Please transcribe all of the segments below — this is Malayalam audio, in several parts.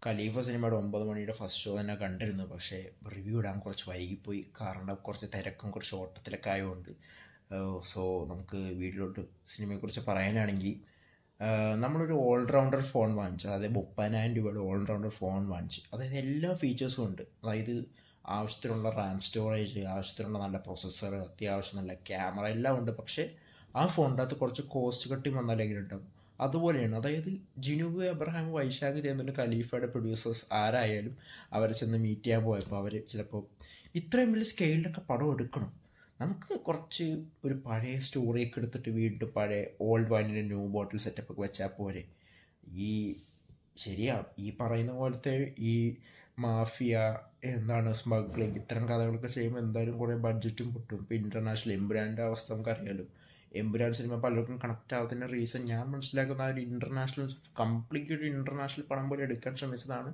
ഖലീഫ സിനിമയുടെ 9 മണിയുടെ ഫസ്റ്റ് ഷോ തന്നെ കണ്ടിരുന്നു. പക്ഷേ റിവ്യൂ ഇടാൻ കുറച്ച് വൈകിപ്പോയി. കാരണം കുറച്ച് തിരക്കും കുറച്ച് ഓട്ടത്തിലൊക്കെ ആയതുകൊണ്ട്. സോ നമുക്ക് വീട്ടിലോട്ട് സിനിമയെക്കുറിച്ച് പറയാനാണെങ്കിൽ, നമ്മളൊരു ഓൾറൗണ്ടർ ഫോൺ വാങ്ങിച്ചു. അതായത് 30,000 രൂപയുടെ ഓൾറൗണ്ടർ ഫോൺ വാങ്ങിച്ചു. അതായത് എല്ലാ ഫീച്ചേഴ്സും ഉണ്ട്. അതായത് ആവശ്യത്തിനുള്ള റാം സ്റ്റോറേജ്, ആവശ്യത്തിനുള്ള നല്ല പ്രൊസസ്സർ, അത്യാവശ്യം നല്ല ക്യാമറ എല്ലാം ഉണ്ട്. പക്ഷേ ആ ഫോണിൻ്റെ അകത്ത് കുറച്ച് കോസ്റ്റ് കട്ടിങ് വന്നാലെങ്കിലും ഉണ്ടാവും. അതുപോലെയാണ്. അതായത് ജിനൂബ് എബ്രഹാം, വൈശാഖ് ചെയ്യുന്നുണ്ട്, ഖലീഫയുടെ പ്രൊഡ്യൂസേഴ്സ് ആരായാലും അവരെ ചെന്ന് മീറ്റ് ചെയ്യാൻ പോയപ്പോൾ അവർ ചിലപ്പോൾ ഇത്രയും വലിയ സ്കെയിലൊക്കെ പടം എടുക്കണം, നമുക്ക് കുറച്ച് ഒരു പഴയ സ്റ്റോറിയൊക്കെ എടുത്തിട്ട് വീണ്ടും പഴയ ഓൾഡ് വൈനിൻ്റെ ന്യൂ ബോട്ടിൽ സെറ്റപ്പ് ഒക്കെ വെച്ചാൽ പോരെ. ഈ ശരിയാ, ഈ പറയുന്ന പോലത്തെ ഈ മാഫിയ, എന്താണ് സ്മഗ്ലിങ്, ഇത്തരം കഥകളൊക്കെ ചെയ്യുമ്പോൾ എന്തായാലും കുറേ ബഡ്ജറ്റും പൊട്ടും. ഇപ്പോൾ ഇൻ്റർനാഷണൽ എമ്പുരാൻ്റെ അവസ്ഥ നമുക്കറിയാമല്ലോ. എമ്പുരാൻ സിനിമ പലർക്കും കണക്റ്റ് ആവാത്തതിൻ്റെ റീസൺ ഞാൻ മനസ്സിലാക്കുന്ന ആ ഒരു ഇൻ്റർനാഷണൽ, കംപ്ലീറ്റ് ഒരു ഇൻ്റർനാഷണൽ പടം പോലെ എടുക്കാൻ ശ്രമിച്ചതാണ്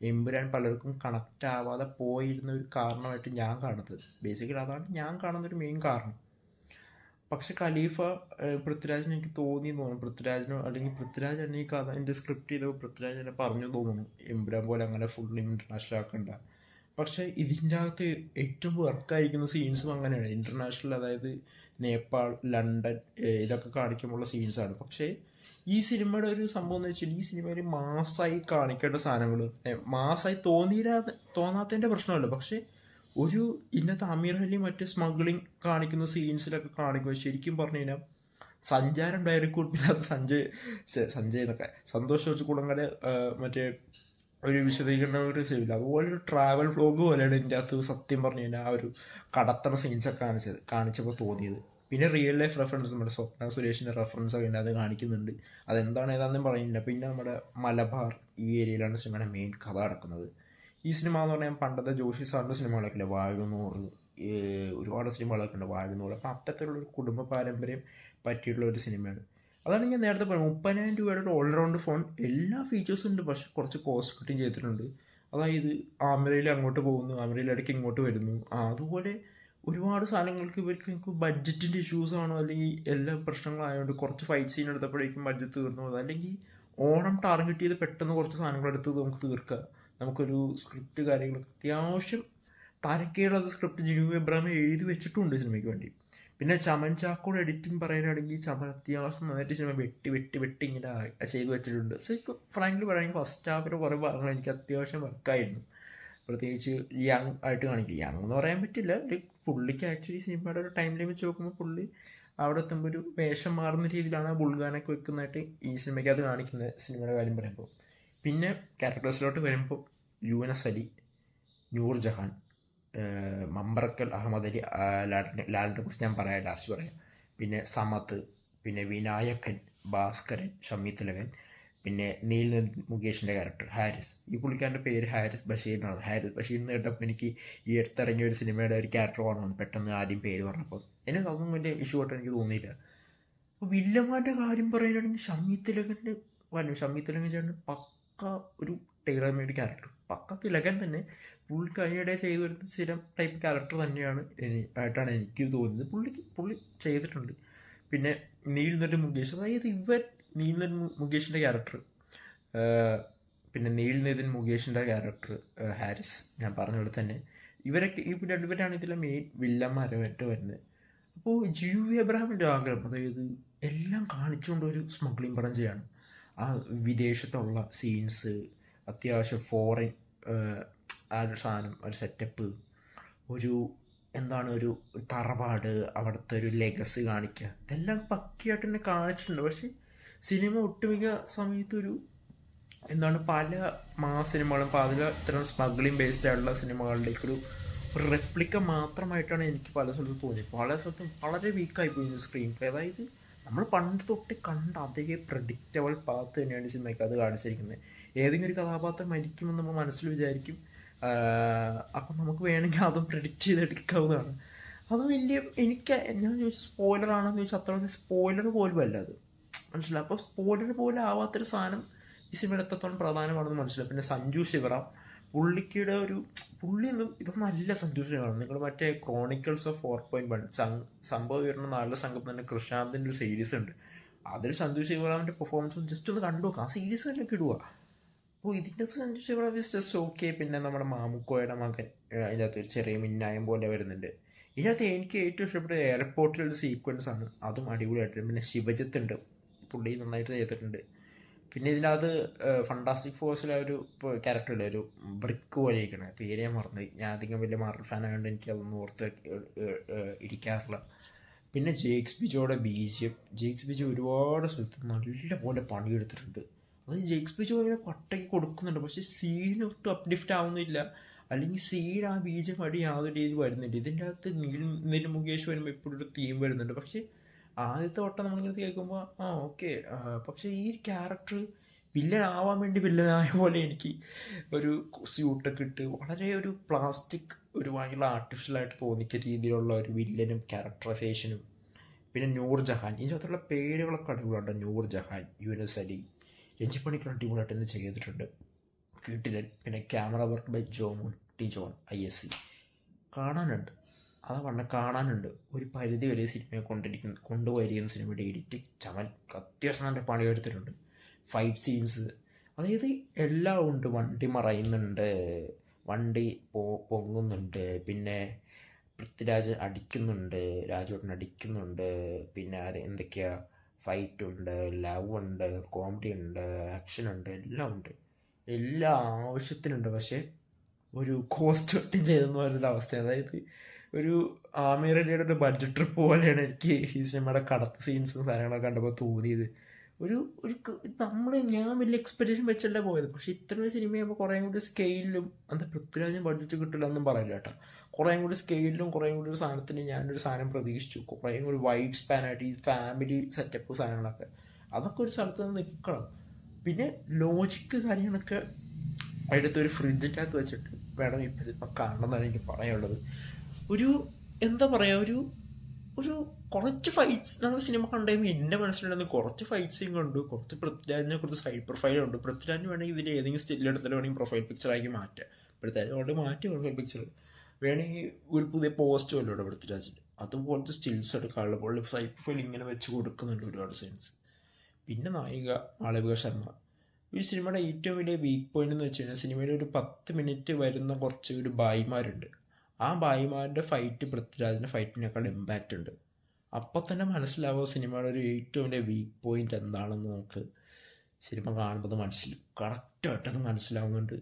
എമ്പുരാൻ പലർക്കും കണക്റ്റ് ആവാതെ പോയിരുന്ന ഒരു കാരണമായിട്ട് ഞാൻ കാണുന്നത്. ബേസിക്കലി അതാണ് ഞാൻ കാണുന്നൊരു മെയിൻ കാരണം. പക്ഷെ ഖലീഫ, പൃഥ്വിരാജിന് എനിക്ക് തോന്നുന്നു, പൃഥ്വിരാജിനോ അല്ലെങ്കിൽ പൃഥ്വിരാജ് തന്നെ ഈ കഥ എൻ്റെ സ്ക്രിപ്റ്റ് ചെയ്തപ്പോൾ പൃഥ്വിരാജ് തന്നെ പറഞ്ഞു തോന്നുന്നു എമ്പുരാൻ പോലെ അങ്ങനെ ഫുൾ ഇൻ്റർനാഷണൽ ആക്കണ്ട. പക്ഷേ ഇതിൻ്റെ അകത്ത് ഏറ്റവും വർക്കായിരിക്കുന്ന സീൻസും അങ്ങനെയാണ് ഇൻ്റർനാഷണൽ. അതായത് നേപ്പാൾ, ലണ്ടൻ, ഇതൊക്കെ കാണിക്കുമ്പോഴുള്ള സീൻസാണ്. പക്ഷേ ഈ സിനിമയുടെ ഒരു സംഭവം എന്ന് വെച്ചാൽ, ഈ സിനിമയിൽ മാസ്സായി കാണിക്കേണ്ട സാധനങ്ങൾ മാസ്സായി തോന്നാത്തതിൻ്റെ പ്രശ്നമല്ല. പക്ഷേ ഒരു ഇന്നത്തെ അമീർ അലി മറ്റേ സ്മഗ്ലിങ് കാണിക്കുന്ന സീൻസിലൊക്കെ കാണിക്കുമ്പോൾ ശരിക്കും പറഞ്ഞു കഴിഞ്ഞാൽ സഞ്ചാരം ഡയറിക്കൂട്ടില്ലാത്ത സഞ്ജയ് എന്നൊക്കെ സന്തോഷ് ജോർജ് കുളങ്ങര മറ്റേ ഒരു വിശദീകരണം ഒരു ചെയ്യില്ല, അതുപോലെ ഒരു ട്രാവൽ വ്ലോഗ് പോലെയാണ് ഇതിൻ്റെ അകത്ത് സത്യം പറഞ്ഞു കഴിഞ്ഞാൽ ആ ഒരു കടത്തണ സീൻസൊക്കെ കാണിച്ചപ്പോൾ തോന്നിയത്. പിന്നെ റിയൽ ലൈഫ് റെഫറൻസ്, നമ്മുടെ സ്വപ്ന സുരേഷിൻ്റെ റെഫറൻസ് ഒക്കെ അത് കാണിക്കുന്നുണ്ട്. അതെന്താണ് ഏതാണെന്നും പറയുന്നില്ല. പിന്നെ നമ്മുടെ മലബാർ ഈ ഏരിയയിലാണ് സിനിമയുടെ മെയിൻ കഥ നടക്കുന്നത്. ഈ സിനിമ എന്ന് പറഞ്ഞാൽ പണ്ടത്തെ ജോഷി സാറിൻ്റെ സിനിമകളൊക്കെ ഇല്ല, വാഴുന്നൂറ്, ഒരുപാട് സിനിമകളൊക്കെ ഉണ്ട്, വാഴുന്നൂറ്. അപ്പം അത്തരത്തിലുള്ളൊരു കുടുംബ പാരമ്പര്യം പറ്റിയിട്ടുള്ള ഒരു സിനിമയാണ്. അതാണ് ഞാൻ നേരത്തെ പറഞ്ഞത്, 30,000 രൂപയുടെ ഒരു ഓൾറൗണ്ട് ഫോൺ, എല്ലാ ഫീച്ചേഴ്സും ഉണ്ട്. പക്ഷെ കുറച്ച് കോസ്റ്റ് കട്ടിങ് ചെയ്തിട്ടുണ്ട്. അതായത് ആമിറയിൽ അങ്ങോട്ട് പോകുന്നു, ആമിറയിൽ ഇടയ്ക്ക് ഇങ്ങോട്ട് വരുന്നു. അതുപോലെ ഒരുപാട് സാധനങ്ങൾക്ക് ഇവർക്ക് ബഡ്ജറ്റിൻ്റെ ഇഷ്യൂസ് ആണോ അല്ലെങ്കിൽ എല്ലാ പ്രശ്നങ്ങളായതുകൊണ്ട് കുറച്ച് ഫൈറ്റ് സീൻ എടുത്തപ്പോഴേക്കും ബഡ്ജറ്റ് തീർന്നു പോകുന്നത്, അല്ലെങ്കിൽ ഓണം ടാർഗറ്റ് ചെയ്ത് പെട്ടെന്ന് കുറച്ച് സാധനങ്ങൾ എടുത്ത് നമുക്ക് തീർക്കുക. നമുക്കൊരു സ്ക്രിപ്റ്റ് കാര്യങ്ങളൊക്കെ അത്യാവശ്യം തരക്കേടുള്ള സ്ക്രിപ്റ്റ് ജിനൂബ് എബ്രഹാം എഴുതി വെച്ചിട്ടുണ്ട് സിനിമയ്ക്ക് വേണ്ടി. പിന്നെ ചമൻ ചാക്കോട് എഡിറ്റിംഗ് പറയാനാണെങ്കിൽ ചമൻ അത്യാവശ്യം നന്നായിട്ട് സിനിമ വെട്ടി വെട്ടി വെട്ടി ഇങ്ങനെ ചെയ്ത് വെച്ചിട്ടുണ്ട്. സോ എനിക്ക് ഫ്രാങ്ക്ലി പറയുകയാണെങ്കിൽ ഫസ്റ്റ് ഹാഫിൻ്റെ കുറേ ഭാഗങ്ങൾ എനിക്ക് അത്യാവശ്യം വർക്കായിരുന്നു. പ്രത്യേകിച്ച് യങ് ആയിട്ട് കാണിക്കും, യങ് എന്ന് പറയാൻ പറ്റില്ല, പുള്ളിക്ക് ആക്ച്വലി സിനിമയുടെ ഒരു ടൈം ലൈൻ വെച്ച് നോക്കുമ്പോൾ പുള്ളി അവിടെ എത്തുമ്പോൾ ഒരു വേഷം മാറുന്ന രീതിയിലാണ് ബുൾഗാനൊക്കെ വെക്കുന്നതായിട്ട് ഈ സിനിമയ്ക്ക് അത് കാണിക്കുന്നത്, സിനിമയുടെ കാര്യം പറയുമ്പോൾ. പിന്നെ ക്യാരക്ടേഴ്സിലോട്ട് വരുമ്പോൾ യുഎൻഎസ് അലി, നൂർജഹാൻ, മമ്പറക്കൽ അഹമ്മദ് അലി, ലാലിനെ കുറിച്ച് ഞാൻ പറയാം, ലാസ്റ്റ് പറയാം. പിന്നെ സമത്ത്, പിന്നെ വിനായകൻ, ഭാസ്കരൻ, ഷമ്മി തിലകൻ, പിന്നെ നീൽ മുകേഷിൻ്റെ ക്യാരക്ടർ ഹാരിസ്. ഈ പുള്ളിക്കാരൻ്റെ പേര് ഹാരിസ് ബഷീർ എന്നാണ്. ഹാരിസ് ബഷീർ എന്ന് കേട്ടപ്പോൾ എനിക്ക് ഈ അടുത്തിറങ്ങിയ ഒരു സിനിമയുടെ ഒരു ക്യാരക്ടർ ഓർമ്മ പെട്ടെന്ന് ആദ്യം പേര് പറഞ്ഞപ്പോൾ. എനിക്ക് അതൊന്നും വലിയ ഇഷ്യൂ ആയിട്ട് എനിക്ക് തോന്നിയില്ല. അപ്പോൾ വില്ലന്മാരുടെ കാര്യം പറയുകയാണെങ്കിൽ ഷമ്മി തിലകൻ്റെ ചേട്ടൻ പക്ക ഒരു ടൈലർ മെയ്ഡ് ക്യാരക്ടർ, പക്ക തിലകൻ തന്നെ. പുള്ളി കഴിഞ്ഞിടെ ചെയ്തു വരുന്ന സ്ഥിരം ടൈപ്പ് ക്യാരക്ടർ തന്നെയാണ് ആയിട്ടാണ് എനിക്ക് തോന്നുന്നത് പുള്ളി ചെയ്തിട്ടുണ്ട്. പിന്നെ നീൽനട്ട് മുകേഷ്, അതായത് നീൽനട്ട് മുകേഷിൻ്റെ ക്യാരക്ടർ, പിന്നെ നീൽനിതിൻ മുകേഷിൻ്റെ ക്യാരക്ടർ ഹാരിസ്, ഞാൻ പറഞ്ഞ പോലെ തന്നെ ഇവരൊക്കെ ഈ രണ്ടുപേരാണ് ഇതിലെ മെയിൻ വില്ലന്മാരായിട്ട് വരുന്നത്. അപ്പോൾ ജിനൂബ് എബ്രഹാമിൻ്റെ ആഗ്രഹം, അതായത് എല്ലാം കാണിച്ചുകൊണ്ട് ഒരു സ്മഗ്ലിംഗ് പടം ചെയ്യാണ്. ആ വിദേശത്തുള്ള സീൻസ്, അത്യാവശ്യം ഫോറിൻ ആ ഒരു സാധനം, ഒരു സെറ്റപ്പ്, ഒരു എന്താണ് ഒരു തറവാട്, അവിടുത്തെ ഒരു ലെഗസി കാണിക്കുക, ഇതെല്ലാം പക്കയായിട്ട് തന്നെ കാണിച്ചിട്ടുണ്ട്. പക്ഷേ സിനിമ ഒട്ടുമിക്ക സമയത്തൊരു എന്താണ് പല സിനിമകളും പല ഇത്തരം സ്മഗ്ലിംഗ് ബേസ്ഡ് ആയിട്ടുള്ള സിനിമകളിലേക്കൊരു റെപ്ലിക്ക മാത്രമായിട്ടാണ് എനിക്ക് പല സ്ഥലത്തും തോന്നിയത്. പല സ്ഥലത്തും വളരെ വീക്കായിപ്പോയി സ്ക്രീൻ പ്ലേ. അതായത് നമ്മൾ പണ്ട് തൊട്ട് കണ്ട അതേ പ്രഡിക്റ്റബിൾ പാത്ത് തന്നെയാണ് സിനിമയ്ക്ക് അത് കാണിച്ചിരിക്കുന്നത്. ഏതെങ്കിലും ഒരു കഥാപാത്രം മരിക്കുമെന്ന് നമ്മൾ മനസ്സിൽ വിചാരിക്കും, അപ്പം നമുക്ക് വേണമെങ്കിൽ അതും പ്രെഡിക്റ്റ് ചെയ്തെടുക്കാവുന്നതാണ്. അത് വലിയ ഞാൻ ചോദിച്ചു സ്പോയിലറാണെന്ന് ചോദിച്ചാൽ അത്ര വലിയ സ്പോയിലർ പോലും അല്ല അത്, മനസ്സിലായി. അപ്പോൾ സ്പോയിലർ പോലും ആവാത്തൊരു സാധനം ഈ സിനിമയുടെ എത്രത്തോളം പ്രധാനമാണെന്ന് മനസ്സിലായി. പിന്നെ സഞ്ജു ശിവറാം, പുള്ളിയുടെ പുള്ളിയൊന്നും ഇതൊന്നും അല്ല സഞ്ജു ശിവറാം. നിങ്ങൾ മറ്റേ ക്രോണിക്കിൾസ് ഓഫ് 4.1 സംഭവ വിവരണ നാല് സംഘം തന്നെ കൃഷാന്തിൻ്റെ ഒരു സീരീസ് ഉണ്ട്, അതിൽ സഞ്ജു ശിവറാമിൻ്റെ പെർഫോമൻസ് ജസ്റ്റ് ഒന്ന് കണ്ടു നോക്കാം. ആ സീരീസ് തന്നെ ഇടുക. അപ്പോൾ ഇതിൻ്റെ ജസ്റ്റ് ഓക്കെ. പിന്നെ നമ്മുടെ മാമുക്കോയുടെ മകൻ അതിനകത്ത് ഒരു ചെറിയ മിന്നായം പോലെ വരുന്നുണ്ട്. ഇതിനകത്ത് എനിക്ക് ഏറ്റവും ഇഷ്ടപ്പെട്ട എയർപോർട്ടിലുള്ള സീക്വൻസ് ആണ്, അതും അടിപൊളിയായിട്ടുണ്ട്. പിന്നെ ശിവജിത്ത് ഉണ്ട്, പുള്ളി നന്നായിട്ട് ചെയ്തിട്ടുണ്ട്. പിന്നെ ഇതിനകത്ത് ഫണ്ടാസ്റ്റിക് ഫോഴ്സിലെ ഒരു ക്യാരക്ടറില്ല, ഒരു ബ്രിക്ക് പോലെ ഇരിക്കണേ, പേര് ഞാൻ മറന്നു. ഞാൻ അധികം വലിയ മാർവൽ ഫാൻ ആയതുകൊണ്ട് എനിക്ക് അതൊന്നും ഓർത്ത് ഇരിക്കാറില്ല. പിന്നെ ജേക്സ് ബിജോയുടെ ബീജിയം, ജേക്സ് ബിജോ ഒരുപാട് സ്ഥലത്ത് നല്ല പോലെ പണിയെടുത്തിട്ടുണ്ട്. അത് ജേക്സ് ബിജോ ഇങ്ങനെ പട്ടയ്ക്ക് കൊടുക്കുന്നുണ്ട്, പക്ഷെ സീനൊട്ടും അപ്ലിഫ്റ്റ് ആവുന്നില്ല. അല്ലെങ്കിൽ സീൻ ആ ബീജം അടി യാതൊരു രീതി വരുന്നില്ല. ഇതിൻ്റെ അകത്ത് നീൽ മുകേഷ് വരുമ്പോൾ ഇപ്പോഴും ഒരു തീം വരുന്നുണ്ട്. പക്ഷെ ആദ്യത്തെ വട്ടം നമ്മളിങ്ങനെ കേൾക്കുമ്പോൾ ഓക്കെ, പക്ഷേ ഈ ക്യാരക്ടർ വില്ലൻ ആവാൻ വേണ്ടി വില്ലനായ പോലെ എനിക്ക് ഒരു സ്യൂട്ടൊക്കെ ഇട്ട് വളരെ ഒരു പ്ലാസ്റ്റിക്, ഒരു ഭയങ്കര ആർട്ടിഫിഷ്യലായിട്ട് തോന്നിക്ക രീതിയിലുള്ള ഒരു വില്ലനും ക്യാരക്ടറൈസേഷനും. പിന്നെ നൂർജഹാൻ, ഇതിനകത്തുള്ള പേരുകളൊക്കെ അടിപൊളിയുണ്ട്. നൂർജഹാൻ, യൂനസ് അലി, രഞ്ജിപ്പണിക്കർ അടിപൊളിയായിട്ട് തന്നെ ചെയ്തിട്ടുണ്ട്, കിട്ടിലൻ. പിന്നെ camera work by John ISC കാണാനുണ്ട്. അതാ പറഞ്ഞ കാണാനുണ്ട്. ഒരു പരിധി വരെ സിനിമയെ കൊണ്ടുപോയിരിക്കുന്ന സിനിമയുടെ എഡിറ്റിംഗ് ചമൻ അത്യാവശ്യം നല്ല പണിയെടുത്തിട്ടുണ്ട്. ഫൈറ്റ് സീൻസ്, അതായത് എല്ലാം ഉണ്ട്. വണ്ടി മറയുന്നുണ്ട്, വണ്ടി പൊങ്ങുന്നുണ്ട്, പിന്നെ പൃഥ്വിരാജ് അടിക്കുന്നുണ്ട്, രാജോട്ടൻ അടിക്കുന്നുണ്ട്, പിന്നെ എന്തൊക്കെയാ ഫൈറ്റ് ഉണ്ട്, ലവ് ഉണ്ട്, കോമഡി ഉണ്ട്, ആക്ഷൻ ഉണ്ട്, എല്ലാം ഉണ്ട്, എല്ലാ ആവശ്യത്തിനുണ്ട്. പക്ഷേ ഒരു കോസ്റ്റ് കട്ടിങ് ചെയ്തെന്ന് പറയുന്ന അവസ്ഥ, അതായത് ഒരു ആമിർ അലിയുടെ ഒരു ബഡ്ജറ്റ് ട്രിപ്പ് പോലെയാണ് എനിക്ക് ഈ സിനിമയുടെ കടത്ത് സീൻസും സാധനങ്ങളൊക്കെ കണ്ടപ്പോൾ തോന്നിയത്. ഒരു ഞാൻ വലിയ എക്സ്പെക്റ്റേഷൻ വെച്ചല്ലേ പോയത്, പക്ഷെ ഇത്രയും സിനിമയാകുമ്പോൾ കുറേ കൂടി സ്കെയിലും, എന്താ പൃഥ്വിരാജിന് ബഡ്ജറ്റ് കിട്ടില്ല എന്നും പറയില്ല കേട്ടോ, കുറേ കൂടി സ്കെയിലും കുറേ കൂടി ഒരു സാധനത്തിന് ഞാനൊരു സാധനം പ്രതീക്ഷിച്ചു. കുറേ കൂടി വൈഡ് സ്പാനായിട്ട് ഈ ഫാമിലി സെറ്റപ്പ് സാധനങ്ങളൊക്കെ, അതൊക്കെ ഒരു സ്ഥലത്ത് നിന്ന് നിൽക്കണം. പിന്നെ ലോജിക്ക് കാര്യങ്ങളൊക്കെ അടുത്തൊരു ഫ്രിഡ്ജിൻ്റെ അകത്ത് വെച്ചിട്ട് വേണം ഇപ്പം കാണണമെന്നാണ് എനിക്ക് പറയാനുള്ളത്. ഒരു എന്താ പറയുക, ഒരു കുറച്ച് ഫൈറ്റ്സ് നമ്മൾ സിനിമ കണ്ടുകഴിയുമ്പോൾ എൻ്റെ മനസ്സിലുണ്ടെന്ന് കുറച്ച് ഫൈറ്റ് സീൻ കണ്ടു, കുറച്ച് പൃഥ്വിരാജിനെ കുറച്ച് സൈഡ് പ്രൊഫൈലുണ്ട്. പൃഥ്വിരാജിന് വേണമെങ്കിൽ ഇതിൽ ഏതെങ്കിലും സ്റ്റില്ലെടുത്തിട്ട് വേണമെങ്കിൽ പ്രൊഫൈൽ പിക്ചറാക്കി മാറ്റാം. പൃഥ്വിരാജ് കൊണ്ട് മാറ്റി പ്രൊഫൈൽ പിക്ചർ വേണമെങ്കിൽ ഒരു പുതിയ പോസ്റ്റ് വല്ലതും ഉണ്ട് പൃഥ്വിരാജിന്, അതുപോലത്തെ സ്റ്റിൽസ് എടുക്കാനുള്ള പുള്ളി സൈഡ് പ്രൊഫൈൽ ഇങ്ങനെ വെച്ച് കൊടുക്കുന്നുണ്ട് ഒരുപാട് സീൻസ്. പിന്നെ നായിക മാളവിക ശർമ്മ, ഈ സിനിമയുടെ ഏറ്റവും വലിയ വീക്ക് പോയിന്റ് എന്ന് വെച്ച് കഴിഞ്ഞാൽ സിനിമയിൽ ഒരു 10 മിനിറ്റ് വരുന്ന കുറച്ച് ഒരു ബായിമാരുണ്ട്. ആ ബായിമാരുടെ ഫൈറ്റ് പൃഥ്വിരാജിൻ്റെ ഫൈറ്റിനേക്കാൾ ഇമ്പാക്റ്റ് ഉണ്ട്. അപ്പോൾ തന്നെ മനസ്സിലാവുക സിനിമയുടെ ഒരു ഏറ്റവും വലിയ വീക്ക് പോയിന്റ് എന്താണെന്ന് നമുക്ക് സിനിമ കാണുമ്പോൾ കറക്റ്റായിട്ടത് മനസ്സിലാവുന്നുണ്ട്.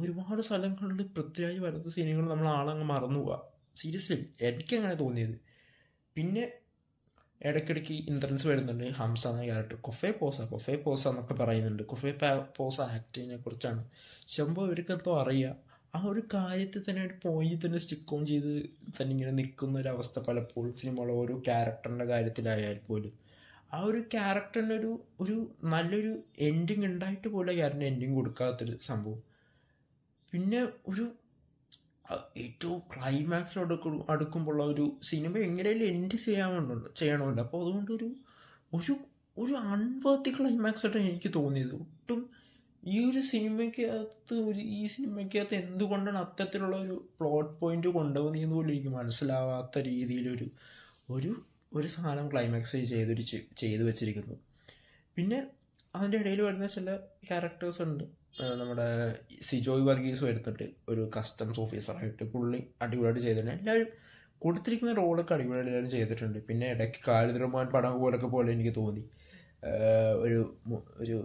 ഒരുപാട് സ്ഥലങ്ങളിൽ പൃഥ്വിരാജ് വരുന്ന സിനിമകൾ നമ്മൾ ആളങ്ങ് മറന്നു പോവുക. സീരിയസ്ലി എനിക്കങ്ങനെ തോന്നിയത്. പിന്നെ ഇടയ്ക്കിടയ്ക്ക് ഇന്ദ്രൻസ് വരുന്നുണ്ട്. ഹംസ എന്ന ക്യാരക്ടർ കൊഫേ പോസ എന്നൊക്കെ പറയുന്നുണ്ട്. കൊഫേ പോസ ആക്ടിങ്ങിനെ കുറിച്ചാണ്. ശംഭു ഇവർക്കെന്തോ അറിയാം, ആ ഒരു കാര്യത്തിൽ തന്നെ ഒരു പോയിന്റ് തന്നെ സ്റ്റിക്ക് ഓൺ ചെയ്ത് തന്നെ ഇങ്ങനെ നിൽക്കുന്ന ഒരവസ്ഥ പലപ്പോഴും സിനിമയുള്ള ഓരോ ക്യാരക്ടറിൻ്റെ കാര്യത്തിലായാൽ പോലും. ആ ഒരു ക്യാരക്ടറിന് ഒരു നല്ലൊരു എൻഡിങ് ഉണ്ടായിട്ട് പോലും ക്യാരക്ടറിന് എൻഡിങ് കൊടുക്കാത്തൊരു സംഭവം. പിന്നെ ഏറ്റവും ക്ലൈമാക്സിലോട് അടുക്കുമ്പോഴുള്ള ഒരു സിനിമ എങ്ങനെയാലും എൻഡ് ചെയ്യണമല്ലോ. അപ്പോൾ അതുകൊണ്ട് ഒരു അൺവർത്തി ക്ലൈമാക്സ് ആയിട്ടാണ് എനിക്ക് തോന്നിയത്. ഒട്ടും ഈ സിനിമയ്ക്കകത്ത് എന്തുകൊണ്ടാണ് അത്തരത്തിലുള്ള ഒരു പ്ലോട്ട് പോയിന്റ് കൊണ്ടുപോകുന്നതെന്ന് പോലും എനിക്ക് മനസ്സിലാവാത്ത രീതിയിലൊരു ഒരു സാധനം ക്ലൈമാക്സ് ചെയ്തു വെച്ചിരിക്കുന്നു. പിന്നെ അതിൻ്റെ ഇടയിൽ വരുന്ന ചില ക്യാരക്ടേഴ്സ് ഉണ്ട്. നമ്മുടെ സിജോയ് വർഗീസ് വരുന്നുണ്ട് ഒരു കസ്റ്റംസ് ഓഫീസറായിട്ട്, പുള്ളി അടിപൊളിയായിട്ട് ചെയ്തിട്ടുണ്ട്. എല്ലാവരും കൊടുത്തിരിക്കുന്ന റോളൊക്കെ അടിപൊളിയായിട്ട് എല്ലാവരും ചെയ്തിട്ടുണ്ട്. പിന്നെ ഇടയ്ക്ക് ഖാലിദ് റഹ്മാൻ പടം പോലെ എനിക്ക് തോന്നി. ഒരു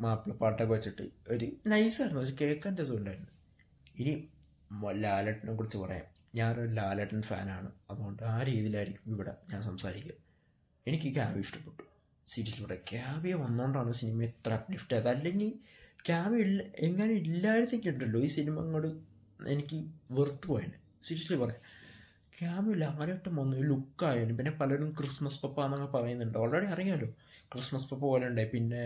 മാപ്പിളപ്പാട്ടൊക്കെ വെച്ചിട്ട് ഒരു നൈസായിരുന്നു, പക്ഷെ കേൾക്കാൻ രസമുണ്ടായിരുന്നു. ഇനി ലാലേട്ടനെ കുറിച്ച് പറയാം. ഞാനൊരു ലാലേട്ടൻ ഫാനാണ്, അതുകൊണ്ട് ആ രീതിയിലായിരിക്കും ഇവിടെ ഞാൻ സംസാരിക്കുക. എനിക്ക് ക്യാബിയ ഇഷ്ടപ്പെട്ടു. സീരിയസ്ലി പറയാം, ക്യാബിയ വന്നുകൊണ്ടാണ് സിനിമ എത്ര അപ്ലിഫ്റ്റ് ആയത്. അല്ലെങ്കിൽ ക്യാബിയ എങ്ങനെ ഇല്ലായിരുന്നേക്കുണ്ടല്ലോ ഈ സിനിമ അങ്ങോട്ട് എനിക്ക് വെറുത്ത് പോയേനെ. സീരിയസ്ലി പറയാം, ക്യാബിയ ലാലേട്ടൻ വന്നു ലുക്കായാലും. പിന്നെ പലരും ക്രിസ്മസ് പപ്പ എന്നൊക്കെ പറയുന്നുണ്ട്, ഓൾറെഡി അറിയാമല്ലോ ക്രിസ്മസ് പപ്പ പോലെ ഉണ്ടായി. പിന്നെ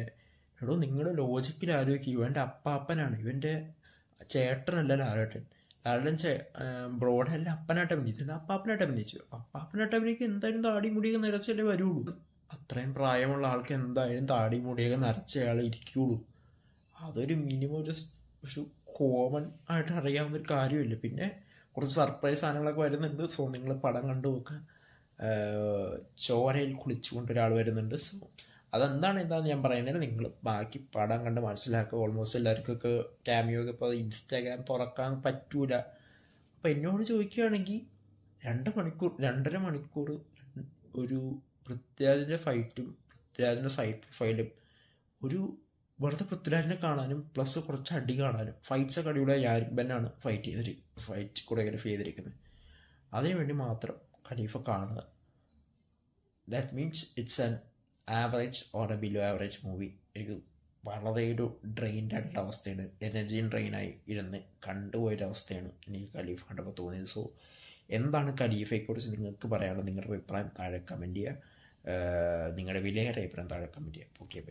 നിങ്ങളുടെ ലോജിക്കിൽ ആലോചിക്കുക, ഇവൻ്റെ അപ്പാപ്പനാണ്, ഇവൻ്റെ ചേട്ടനല്ല ലാലേട്ടൻ. ബ്രോഡല്ല അപ്പനായിട്ട് അഭിനയിച്ചത്, അപ്പാപ്പനായിട്ട് അഭിനയിച്ചു. അപ്പാപ്പനായിട്ട് അഭിനയിക്കുക എന്തായാലും താടി മുടിയൊക്കെ നിറച്ചല്ലേ വരുള്ളൂ. അത്രയും പ്രായമുള്ള ആൾക്ക് എന്തായാലും താടി മുടിയൊക്കെ നിറച്ച ആൾ ഇരിക്കുള്ളൂ. അതൊരു മിനിമം ഒരു കോമൺ ആയിട്ട് അറിയാവുന്ന ഒരു കാര്യമില്ല. പിന്നെ കുറച്ച് സർപ്രൈസ് സാധനങ്ങളൊക്കെ വരുന്നുണ്ട്. സോ നിങ്ങൾ പടം കണ്ടു നോക്കുക. ചോരയിൽ കുളിച്ചുകൊണ്ട് ഒരാൾ വരുന്നുണ്ട്. സോ അതെന്താണ് എന്താണെന്ന് ഞാൻ പറയുന്നത്, നിങ്ങൾ ബാക്കി പടം കണ്ട് മനസ്സിലാക്കുക. ഓൾമോസ്റ്റ് എല്ലാവർക്കൊക്കെ ക്യാമിയോ ഒക്കെ ഇപ്പോൾ ഇൻസ്റ്റാഗ്രാം തുറക്കാൻ പറ്റൂല. അപ്പോൾ എന്നോട് ചോദിക്കുകയാണെങ്കിൽ 2 മണിക്കൂർ 2.5 മണിക്കൂർ ഒരു പൃഥ്വിരാജിൻ്റെ ഫൈറ്റും പൃഥ്വിരാജിൻ്റെ സൈഡ് ഫൈലും ഒരു വെറുതെ പൃഥ്വിരാജിനെ കാണാനും പ്ലസ് കുറച്ച് അടി കാണാനും. ഫൈറ്റ്സൊക്കെ അടിപൊളിയായി യാരിക് ബെന്നാണ് ഫൈറ്റ് കൊറിയോഗ്രാഫി ചെയ്തിരിക്കുന്നത്. അതിനു വേണ്ടി മാത്രം ഖലീഫ കാണുക. That means it's an average or A below average movie. എനിക്ക് വളരെ ഒരു ഡ്രെയിൻഡ് ആയിട്ടുള്ള അവസ്ഥയാണ്, എനർജിയും ഡ്രെയിനായി ഇരുന്ന് കണ്ടുപോയൊരവസ്ഥയാണ് എനിക്ക് ഖലീഫ കണ്ടപ്പോൾ തോന്നിയത്. സോ എന്താണ് ഖലീഫയെക്കുറിച്ച് നിങ്ങൾക്ക് പറയാനുള്ളത്? നിങ്ങളുടെ അഭിപ്രായം താഴെ കമൻറ്റ് ചെയ്യുക. നിങ്ങളുടെ വിലയേറെ അഭിപ്രായം താഴെ കമൻറ്റ് ചെയ്യുക. Okay, by.